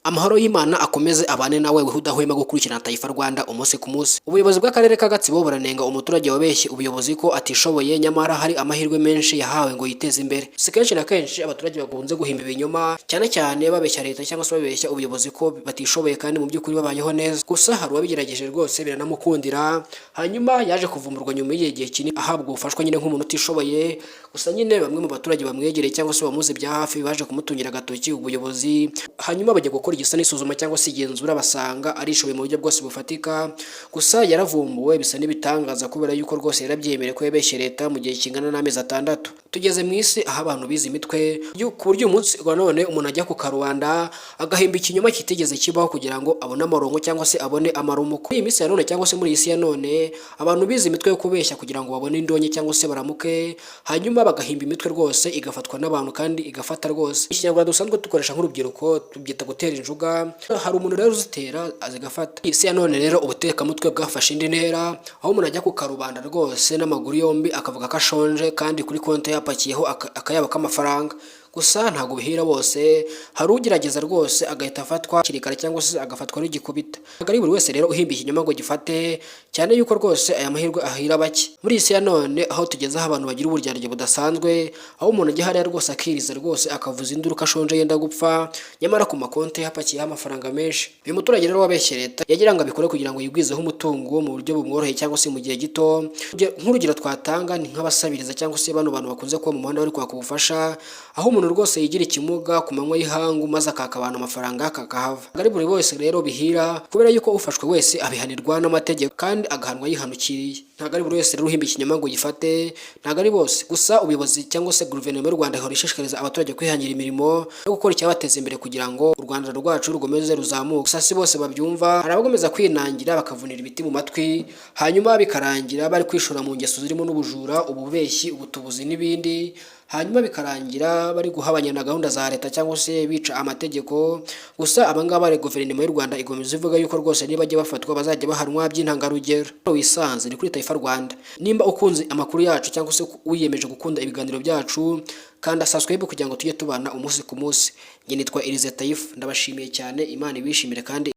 Amahoro y'Imana akomeze abane nawe udahwema gukurikirana Taifa Rwanda umunsi ku munsi. Ubuyobozi bw'akarere ka Gatsibo buranenga umuturage wabeshye ubuyobozi ko atishoboye, nyamara hari amahirwe menshi yahawe ngo yiteze imbere. Si kenshi na kenshi abaturage bakunze guhimba ibinyoma, cyane cyane babeshya leta cyangwa se babeshya ubuyobozi ko batishoboye kandi mu by'ukuri babayeho neza. Gusa hari uwabigerageje rwose biranamukundira, hanyuma yaje kuvumburwa nyuma y'igihe kinini ahabwa ubufashwa nyine nk'umuntu utishoboye. Gusa nyine bamwe mu baturage bamwegereye cyangwa se bamuzi bya hafi baje kumutungira agatoki ubuyobozi, hanyuma bajya gukora igisa n'isuzuma cyangwa se igenzura basanga arishoboye mu buryo bwose bufatika. Gusa yaravumbuwe bisa n'ibitangaza kubera yuko rwose yarabyemereye ko yabeshye leta mu gihe kingana n'amezi 6. Tugeze mu isi aho abantu bize imitwe ku buryo umunsi wa none umuntu ajya ku karubanda agahimba ikinyoma kitigeze kibaho kugira ngo abone amarongo cyangwa se abone amarumuko. Iyi minsi ya none cyangwa se muri iyi si ya none abantu bize imitwe yo kubeshya kugira ngo babone indonke cyangwa se baramuke, hanyuma bagahimba imitwe rwose igafatwa n'abantu kandi igafata rwose. Ikinyarwanda dusanzwe dukoresha nk'urubyiruko tubyita gutera injuga. Hari umuntu rero uzitera azigafata. Iyi si ya none rero ubutekamutwe bwafashe indi ntera, aho umuntu ajya ku karubanda rwose n'amaguru yombi akavuga ko ashonje kandi kuri konti yapakiyeho akayabo k'amafaranga. Gusa ntago bihira bose, hari ugerageza rwose agahita afatwa kirikara cyangwa se agafatwa n'igikubita. Ntabwo ari buri wese rero uhimba ikinyoma ngo gifate, cyane yuko rwose aya mahirwe ahira bake. Muri iyi si ya none aho tugeze aho abantu bagira uburyarya budasanzwe, aho umuntu ajya hariya rwose akiriza rwose akavuza induru ko ashonje yenda gupfa, nyamara ku makonti hapakiyeho amafaranga menshi. Uyu muturage rero wabeshye leta yagira ngo abikore kugira ngo yigwizeho umutungo mu buryo bumworoheye cyangwa se mu gihe gito. Nk'urugero twatanga ni nk'abasabiriza cyangwa se bano bantu bakunze kuba mu muhanda bari kwaka ubufasha, aho umuntu rwose yigira ikimuga ku manywa y'ihangu maze akaka abantu amafaranga kakahava. Ntabwo ari buri wese rero bihira, kubera yuko ufashwe wese abihanirwa n'amategeko kandi agahanwa yihanukiriye. Ntabwo ari buri wese rero uhimba ikinyoma ngo gifate, ntabwo ari bose. Gusa ubuyobozi cyangwa se guverinoma y'u Rwanda ihora ishishikariza abaturage kwihangira imirimo no gukora icyabateza imbere kugira ngo u Rwanda rwacu rugomeze ruzamuke. Gusa si bose babyumva, hari abagomeza kwinangira bakavunira ibiti mu matwi, hanyuma bikarangira bari kwishora mu ngeso zirimo n'ubujura, ububeshyi, ubutubuzi n'ibindi. Hanyuma bikarangira bari guhabanya na gahunda za leta cyangwa se bica amategeko. Gusa abangaba ari guverinoma y'u Rwanda igomeza ivuga yuko rwose niba bajya bafatwa bazajya bahanwa by'intangarugero. Wisanze ni kuri Taifa Rwanda. Nimba ukunze amakuru yacu cyangwa se wiyemeje gukunda ibiganiro byacu, kandi subscribe kugira ngo tujye tubana umunsi ku munsi. Nge nitwa Elize Taifa, ndabashimiye cyane, Imana ibishimire kandi